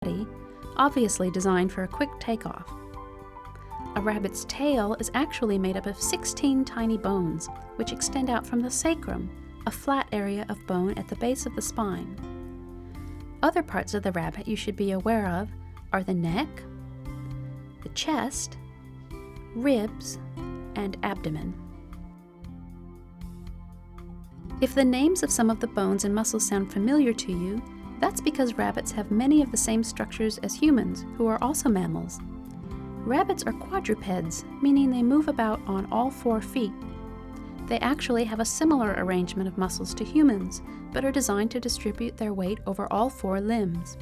body, obviously designed for a quick takeoff. A rabbit's tail is actually made up of 16 tiny bones, which extend out from the sacrum, a flat area of bone at the base of the spine. Other parts of the rabbit you should be aware of are the neck, the chest, ribs, and abdomen. If the names of some of the bones and muscles sound familiar to you, that's because rabbits have many of the same structures as humans, who are also mammals. Rabbits are quadrupeds, meaning they move about on all 4 feet. They actually have a similar arrangement of muscles to humans, but are designed to distribute their weight over all 4 limbs.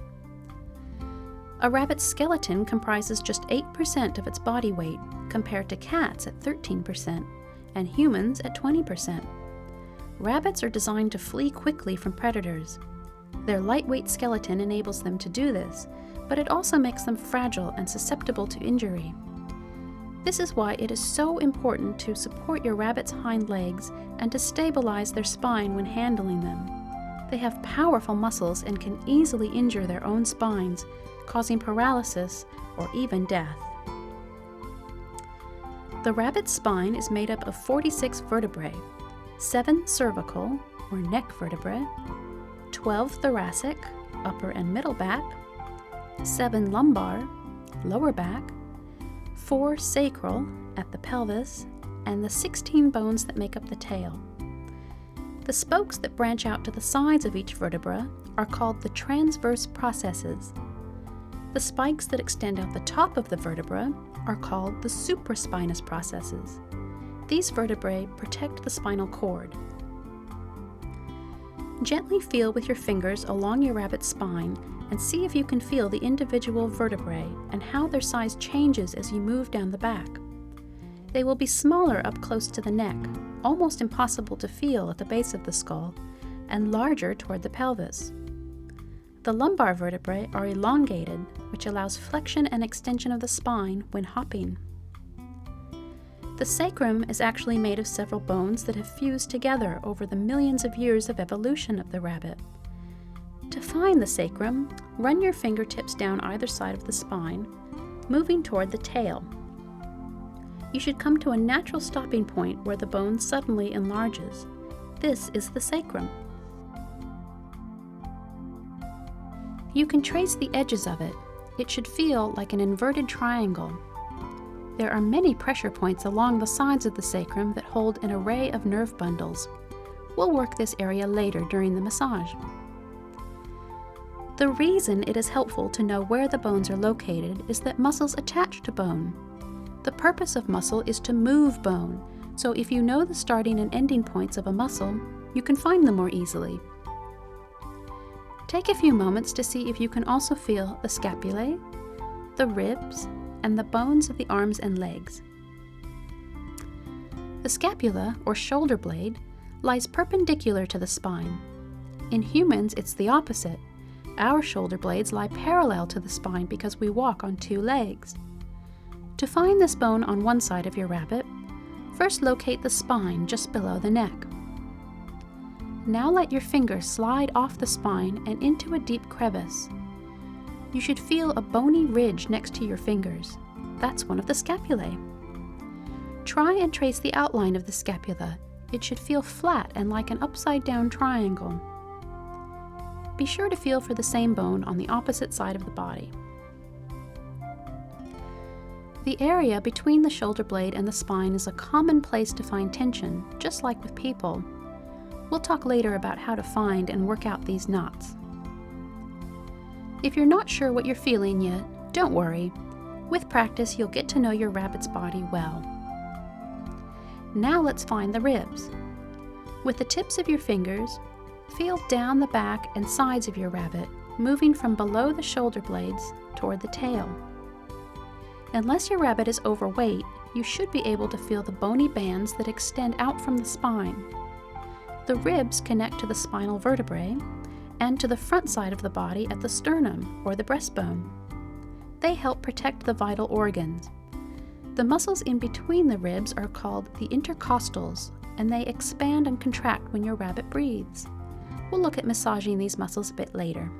A rabbit's skeleton comprises just 8% of its body weight, compared to cats at 13% and humans at 20%. Rabbits are designed to flee quickly from predators. Their lightweight skeleton enables them to do this, but it also makes them fragile and susceptible to injury. This is why it is so important to support your rabbit's hind legs and to stabilize their spine when handling them. They have powerful muscles and can easily injure their own spines, causing paralysis or even death. The rabbit's spine is made up of 46 vertebrae, 7 cervical or neck vertebrae, 12 thoracic, upper and middle back, 7 lumbar, lower back, 4 sacral at the pelvis, and the 16 bones that make up the tail. The spokes that branch out to the sides of each vertebra are called the transverse processes. The spikes that extend out the top of the vertebra are called the supraspinous processes. These vertebrae protect the spinal cord. Gently feel with your fingers along your rabbit's spine and see if you can feel the individual vertebrae and how their size changes as you move down the back. They will be smaller up close to the neck, almost impossible to feel at the base of the skull, and larger toward the pelvis. The lumbar vertebrae are elongated, which allows flexion and extension of the spine when hopping. The sacrum is actually made of several bones that have fused together over the millions of years of evolution of the rabbit. To find the sacrum, run your fingertips down either side of the spine, moving toward the tail. You should come to a natural stopping point where the bone suddenly enlarges. This is the sacrum. You can trace the edges of it. It should feel like an inverted triangle. There are many pressure points along the sides of the sacrum that hold an array of nerve bundles. We'll work this area later during the massage. The reason it is helpful to know where the bones are located is that muscles attach to bone. The purpose of muscle is to move bone, so if you know the starting and ending points of a muscle, you can find them more easily. Take a few moments to see if you can also feel the scapulae, the ribs, and the bones of the arms and legs. The scapula, or shoulder blade, lies perpendicular to the spine. In humans, it's the opposite. Our shoulder blades lie parallel to the spine because we walk on 2 legs. To find this bone on one side of your rabbit, first locate the spine just below the neck. Now let your fingers slide off the spine and into a deep crevice. You should feel a bony ridge next to your fingers. That's one of the scapulae. Try and trace the outline of the scapula. It should feel flat and like an upside-down triangle. Be sure to feel for the same bone on the opposite side of the body. The area between the shoulder blade and the spine is a common place to find tension, just like with people. We'll talk later about how to find and work out these knots. If you're not sure what you're feeling yet, don't worry. With practice, you'll get to know your rabbit's body well. Now let's find the ribs. With the tips of your fingers, feel down the back and sides of your rabbit, moving from below the shoulder blades toward the tail. Unless your rabbit is overweight, you should be able to feel the bony bands that extend out from the spine. The ribs connect to the spinal vertebrae and to the front side of the body at the sternum or the breastbone. They help protect the vital organs. The muscles in between the ribs are called the intercostals, and they expand and contract when your rabbit breathes. We'll look at massaging these muscles a bit later.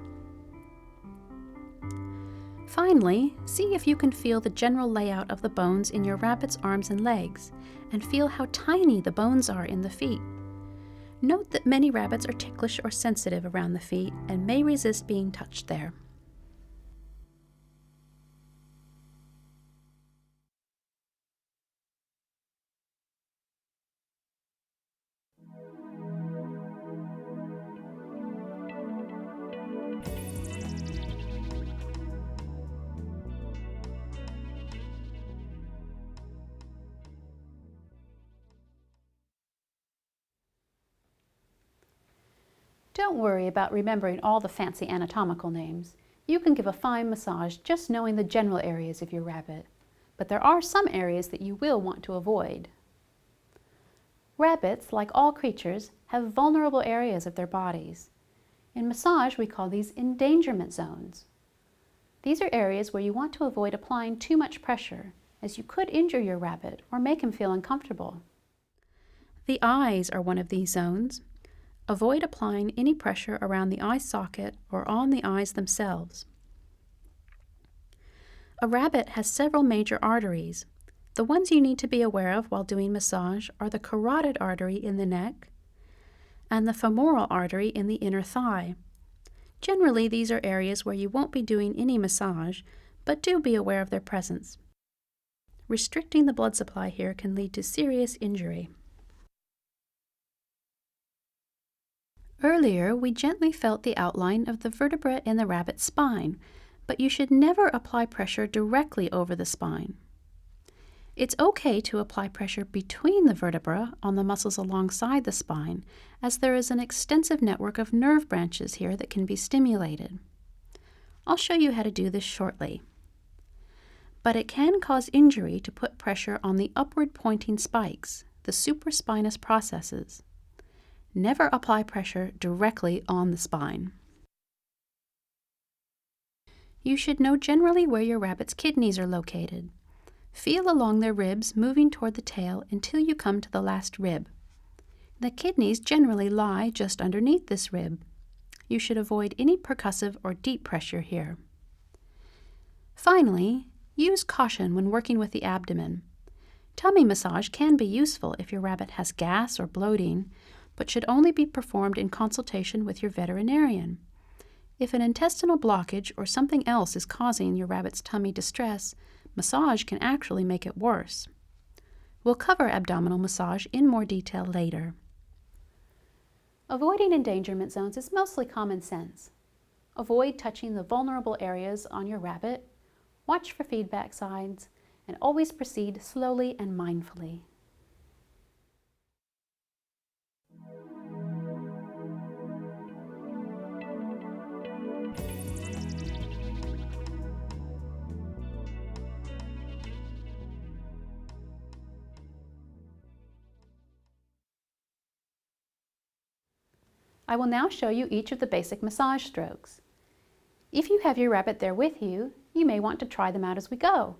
Finally, see if you can feel the general layout of the bones in your rabbit's arms and legs, and feel how tiny the bones are in the feet. Note that many rabbits are ticklish or sensitive around the feet and may resist being touched there. Don't worry about remembering all the fancy anatomical names. You can give a fine massage just knowing the general areas of your rabbit, but there are some areas that you will want to avoid. Rabbits, like all creatures, have vulnerable areas of their bodies. In massage, we call these endangerment zones. These are areas where you want to avoid applying too much pressure, as you could injure your rabbit or make him feel uncomfortable. The eyes are one of these zones. Avoid applying any pressure around the eye socket or on the eyes themselves. A rabbit has several major arteries. The ones you need to be aware of while doing massage are the carotid artery in the neck and the femoral artery in the inner thigh. Generally, these are areas where you won't be doing any massage, but do be aware of their presence. Restricting the blood supply here can lead to serious injury. Earlier, we gently felt the outline of the vertebra in the rabbit's spine, but you should never apply pressure directly over the spine. It's okay to apply pressure between the vertebra on the muscles alongside the spine, as there is an extensive network of nerve branches here that can be stimulated. I'll show you how to do this shortly. But it can cause injury to put pressure on the upward pointing spikes, the supraspinous processes. Never apply pressure directly on the spine. You should know generally where your rabbit's kidneys are located. Feel along their ribs, moving toward the tail until you come to the last rib. The kidneys generally lie just underneath this rib. You should avoid any percussive or deep pressure here. Finally, use caution when working with the abdomen. Tummy massage can be useful if your rabbit has gas or bloating, but should only be performed in consultation with your veterinarian. If an intestinal blockage or something else is causing your rabbit's tummy distress, massage can actually make it worse. We'll cover abdominal massage in more detail later. Avoiding endangerment zones is mostly common sense. Avoid touching the vulnerable areas on your rabbit, watch for feedback signs, and always proceed slowly and mindfully. I will now show you each of the basic massage strokes. If you have your rabbit there with you, you may want to try them out as we go.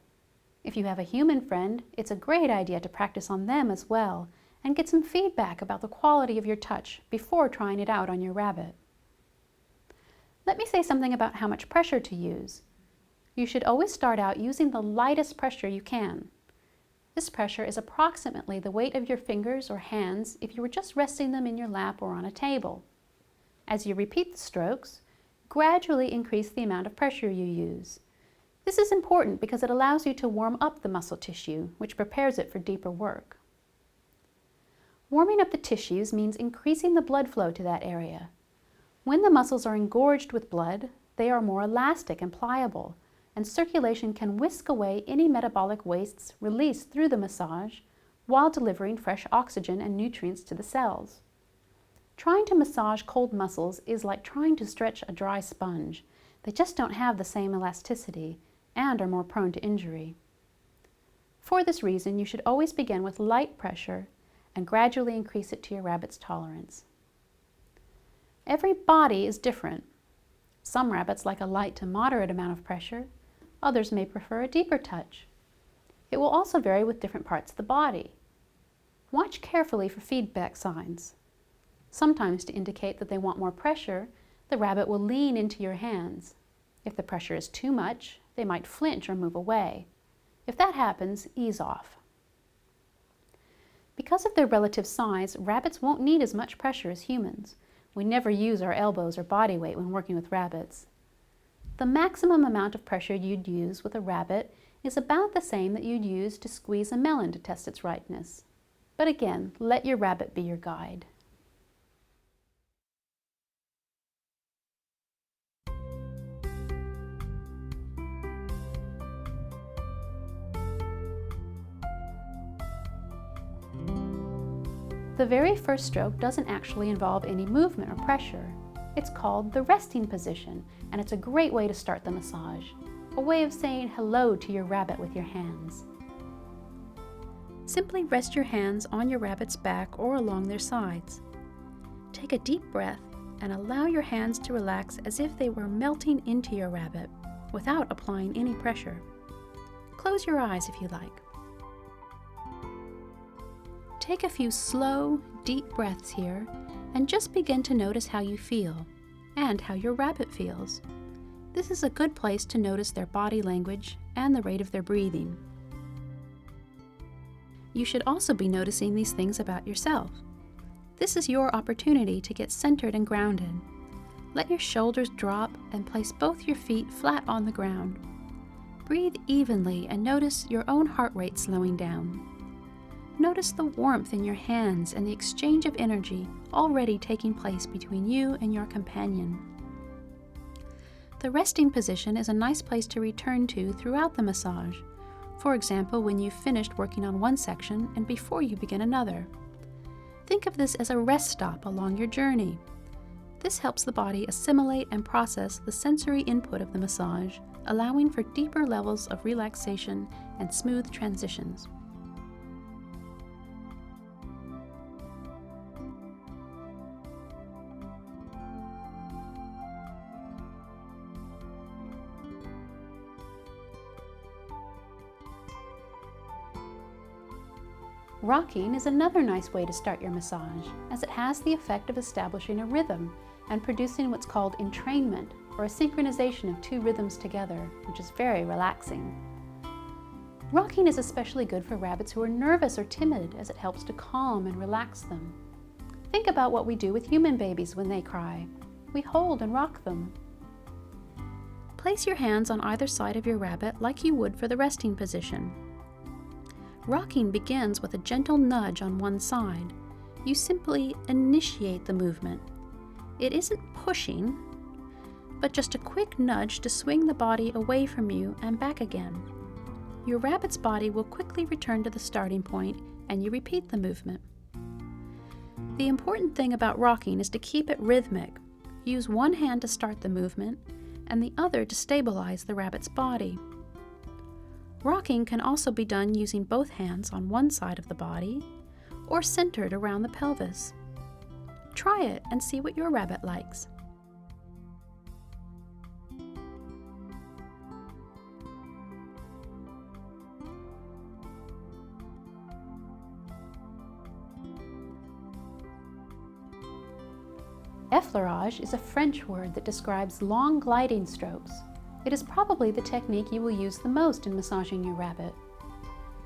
If you have a human friend, it's a great idea to practice on them as well and get some feedback about the quality of your touch before trying it out on your rabbit. Let me say something about how much pressure to use. You should always start out using the lightest pressure you can. This pressure is approximately the weight of your fingers or hands if you were just resting them in your lap or on a table. As you repeat the strokes, gradually increase the amount of pressure you use. This is important because it allows you to warm up the muscle tissue, which prepares it for deeper work. Warming up the tissues means increasing the blood flow to that area. When the muscles are engorged with blood, they are more elastic and pliable, and circulation can whisk away any metabolic wastes released through the massage while delivering fresh oxygen and nutrients to the cells. Trying to massage cold muscles is like trying to stretch a dry sponge. They just don't have the same elasticity and are more prone to injury. For this reason, you should always begin with light pressure and gradually increase it to your rabbit's tolerance. Every body is different. Some rabbits like a light to moderate amount of pressure. Others may prefer a deeper touch. It will also vary with different parts of the body. Watch carefully for feedback signs. Sometimes, to indicate that they want more pressure, the rabbit will lean into your hands. If the pressure is too much, They might flinch or move away. If that happens, ease off. Because of their relative size, rabbits won't need as much pressure as humans. We never use our elbows or body weight when working with rabbits. The maximum amount of pressure you'd use with a rabbit is about the same that you'd use to squeeze a melon to test its ripeness. But again, let your rabbit be your guide. The very first stroke doesn't actually involve any movement or pressure. It's called the resting position, and it's a great way to start the massage. A way of saying hello to your rabbit with your hands. Simply rest your hands on your rabbit's back or along their sides. Take a deep breath and allow your hands to relax as if they were melting into your rabbit without applying any pressure. Close your eyes if you like. Take a few slow, deep breaths here and just begin to notice how you feel and how your rabbit feels. This is a good place to notice their body language and the rate of their breathing. You should also be noticing these things about yourself. This is your opportunity to get centered and grounded. Let your shoulders drop and place both your feet flat on the ground. Breathe evenly and notice your own heart rate slowing down. Notice the warmth in your hands and the exchange of energy already taking place between you and your companion. The resting position is a nice place to return to throughout the massage. For example, when you've finished working on one section and before you begin another. Think of this as a rest stop along your journey. This helps the body assimilate and process the sensory input of the massage, allowing for deeper levels of relaxation and smooth transitions. Rocking is another nice way to start your massage, as it has the effect of establishing a rhythm and producing what's called entrainment, or a synchronization of two rhythms together, which is very relaxing. Rocking is especially good for rabbits who are nervous or timid, as it helps to calm and relax them. Think about what we do with human babies when they cry. We hold and rock them. Place your hands on either side of your rabbit like you would for the resting position. Rocking begins with a gentle nudge on one side. You simply initiate the movement. It isn't pushing, but just a quick nudge to swing the body away from you and back again. Your rabbit's body will quickly return to the starting point and you repeat the movement. The important thing about rocking is to keep it rhythmic. Use one hand to start the movement and the other to stabilize the rabbit's body. Rocking can also be done using both hands on one side of the body or centered around the pelvis. Try it and see what your rabbit likes. Effleurage is a French word that describes long gliding strokes. It is probably the technique you will use the most in massaging your rabbit.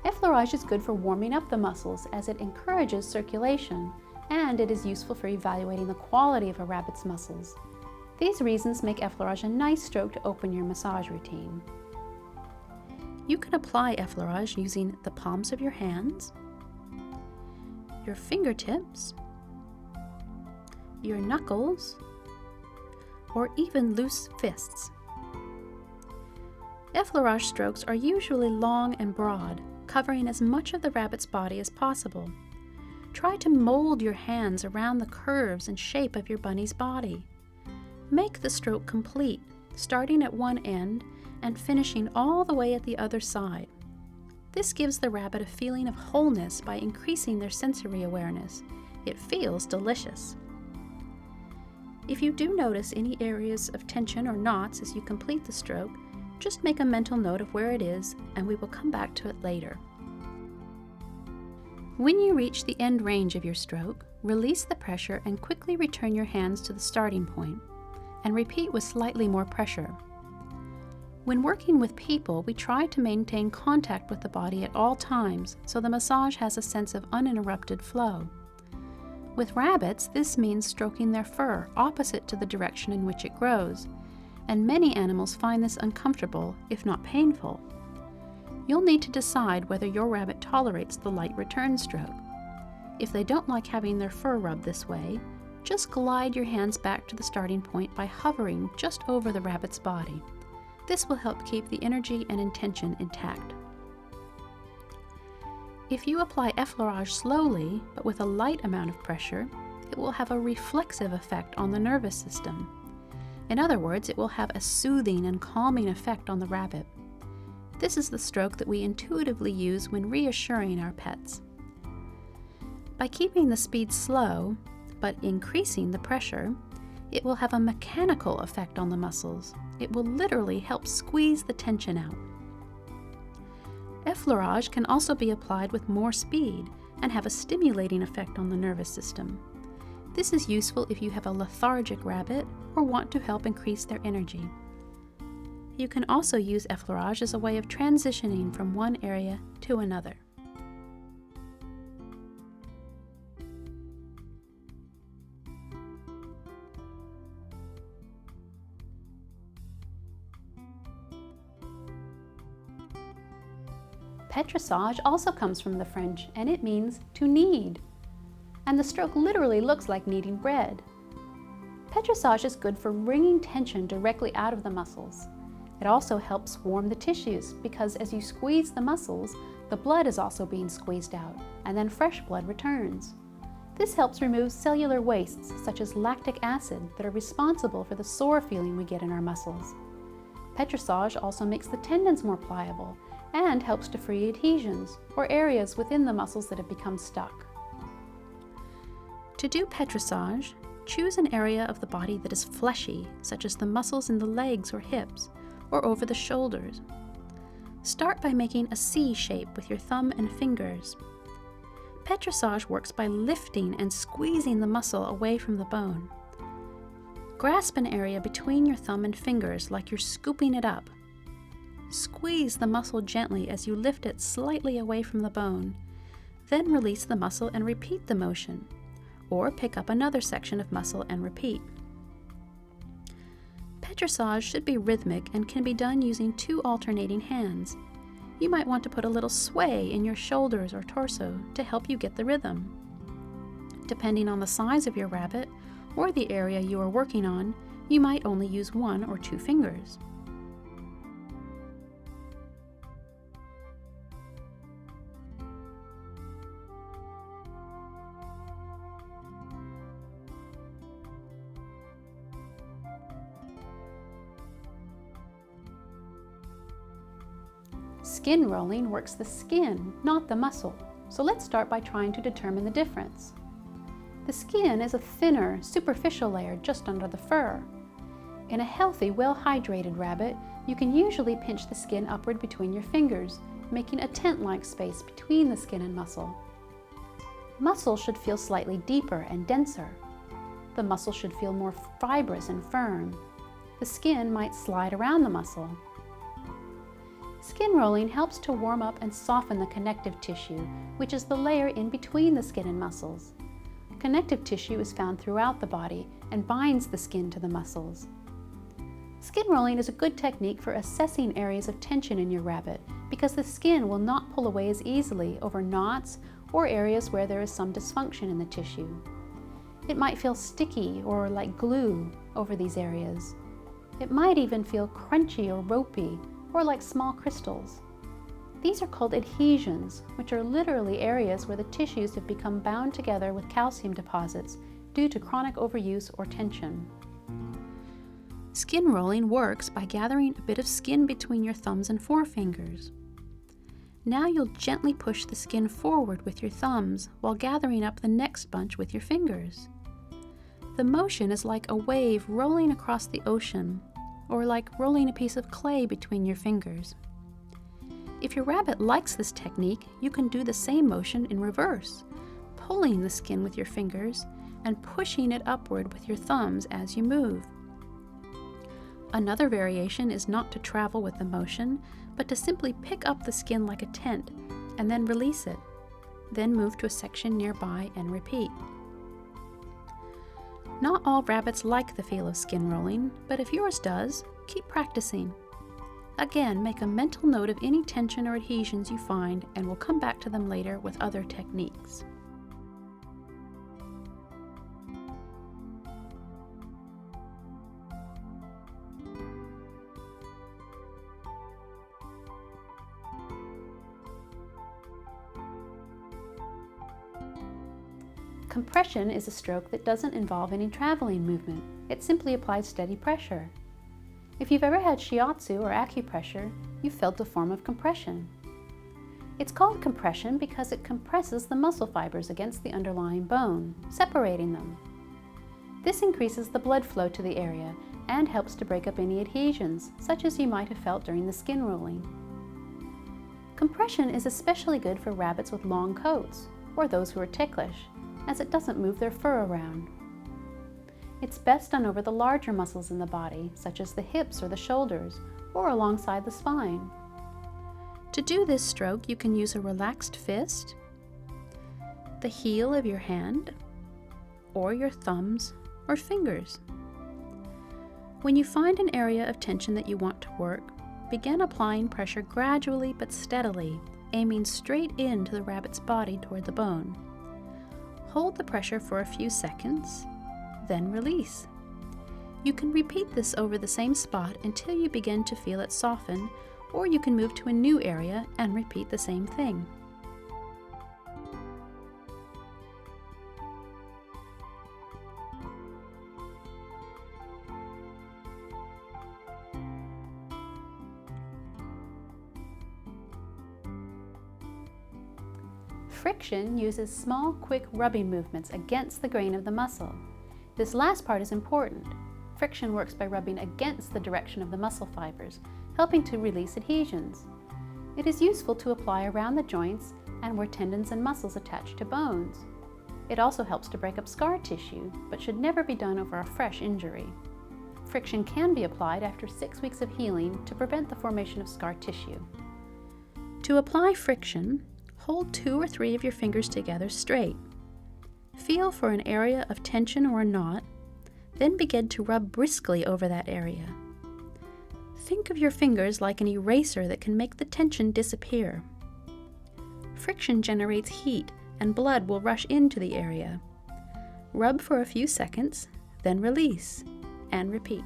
Effleurage is good for warming up the muscles as it encourages circulation, and it is useful for evaluating the quality of a rabbit's muscles. These reasons make Effleurage a nice stroke to open your massage routine. You can apply Effleurage using the palms of your hands, your fingertips, your knuckles, or even loose fists. Effleurage strokes are usually long and broad, covering as much of the rabbit's body as possible. Try to mold your hands around the curves and shape of your bunny's body. Make the stroke complete, starting at one end and finishing all the way at the other side. This gives the rabbit a feeling of wholeness by increasing their sensory awareness. It feels delicious. If you do notice any areas of tension or knots as you complete the stroke, just make a mental note of where it is and we will come back to it later. When you reach the end range of your stroke, release the pressure and quickly return your hands to the starting point and repeat with slightly more pressure. When working with people, we try to maintain contact with the body at all times so the massage has a sense of uninterrupted flow. With rabbits, this means stroking their fur opposite to the direction in which it grows, and many animals find this uncomfortable, if not painful. You'll need to decide whether your rabbit tolerates the light return stroke. If they don't like having their fur rubbed this way, just glide your hands back to the starting point by hovering just over the rabbit's body. This will help keep the energy and intention intact. If you apply Effleurage slowly, but with a light amount of pressure, it will have a reflexive effect on the nervous system. In other words, it will have a soothing and calming effect on the rabbit. This is the stroke that we intuitively use when reassuring our pets. By keeping the speed slow, but increasing the pressure, it will have a mechanical effect on the muscles. It will literally help squeeze the tension out. Effleurage can also be applied with more speed and have a stimulating effect on the nervous system. This is useful if you have a lethargic rabbit or want to help increase their energy. You can also use Effleurage as a way of transitioning from one area to another. Petrissage also comes from the French, and it means to knead. And the stroke literally looks like kneading bread. Petrissage is good for wringing tension directly out of the muscles. It also helps warm the tissues because as you squeeze the muscles, the blood is also being squeezed out, and then fresh blood returns. This helps remove cellular wastes such as lactic acid that are responsible for the sore feeling we get in our muscles. Petrissage also makes the tendons more pliable and helps to free adhesions, or areas within the muscles that have become stuck. To do Petrissage, choose an area of the body that is fleshy, such as the muscles in the legs or hips, or over the shoulders. Start by making a C shape with your thumb and fingers. Petrissage works by lifting and squeezing the muscle away from the bone. Grasp an area between your thumb and fingers like you're scooping it up. Squeeze the muscle gently as you lift it slightly away from the bone. Then release the muscle and repeat the motion, or pick up another section of muscle and repeat. Petrissage should be rhythmic and can be done using 2 alternating hands. You might want to put a little sway in your shoulders or torso to help you get the rhythm. Depending on the size of your rabbit or the area you are working on, you might only use 1 or 2 fingers. Skin rolling works the skin, not the muscle, so let's start by trying to determine the difference. The skin is a thinner, superficial layer just under the fur. In a healthy, well-hydrated rabbit, you can usually pinch the skin upward between your fingers, making a tent-like space between the skin and muscle. Muscle should feel slightly deeper and denser. The muscle should feel more fibrous and firm. The skin might slide around the muscle. Skin rolling helps to warm up and soften the connective tissue, which is the layer in between the skin and muscles. Connective tissue is found throughout the body and binds the skin to the muscles. Skin rolling is a good technique for assessing areas of tension in your rabbit because the skin will not pull away as easily over knots or areas where there is some dysfunction in the tissue. It might feel sticky or like glue over these areas. It might even feel crunchy or ropey, or like small crystals. These are called adhesions, which are literally areas where the tissues have become bound together with calcium deposits due to chronic overuse or tension. Skin rolling works by gathering a bit of skin between your thumbs and forefingers. Now you'll gently push the skin forward with your thumbs while gathering up the next bunch with your fingers. The motion is like a wave rolling across the ocean, or like rolling a piece of clay between your fingers. If your rabbit likes this technique, you can do the same motion in reverse, pulling the skin with your fingers and pushing it upward with your thumbs as you move. Another variation is not to travel with the motion, but to simply pick up the skin like a tent and then release it. Then move to a section nearby and repeat. Not all rabbits like the feel of skin rolling, but if yours does, keep practicing. Again, make a mental note of any tension or adhesions you find, and we'll come back to them later with other techniques. Compression is a stroke that doesn't involve any traveling movement. It simply applies steady pressure. If you've ever had shiatsu or acupressure, you've felt a form of compression. It's called compression because it compresses the muscle fibers against the underlying bone, separating them. This increases the blood flow to the area and helps to break up any adhesions, such as you might have felt during the skin rolling. Compression is especially good for rabbits with long coats, or those who are ticklish, as it doesn't move their fur around. It's best done over the larger muscles in the body, such as the hips or the shoulders, or alongside the spine. To do this stroke, you can use a relaxed fist, the heel of your hand, or your thumbs or fingers. When you find an area of tension that you want to work, begin applying pressure gradually but steadily, aiming straight into the rabbit's body toward the bone. Hold the pressure for a few seconds, then release. You can repeat this over the same spot until you begin to feel it soften, or you can move to a new area and repeat the same thing. Friction uses small, quick rubbing movements against the grain of the muscle. This last part is important. Friction works by rubbing against the direction of the muscle fibers, helping to release adhesions. It is useful to apply around the joints and where tendons and muscles attach to bones. It also helps to break up scar tissue, but should never be done over a fresh injury. Friction can be applied after 6 weeks of healing to prevent the formation of scar tissue. To apply friction, hold 2 or 3 of your fingers together straight. Feel for an area of tension or a knot, then begin to rub briskly over that area. Think of your fingers like an eraser that can make the tension disappear. Friction generates heat and blood will rush into the area. Rub for a few seconds, then release, and repeat.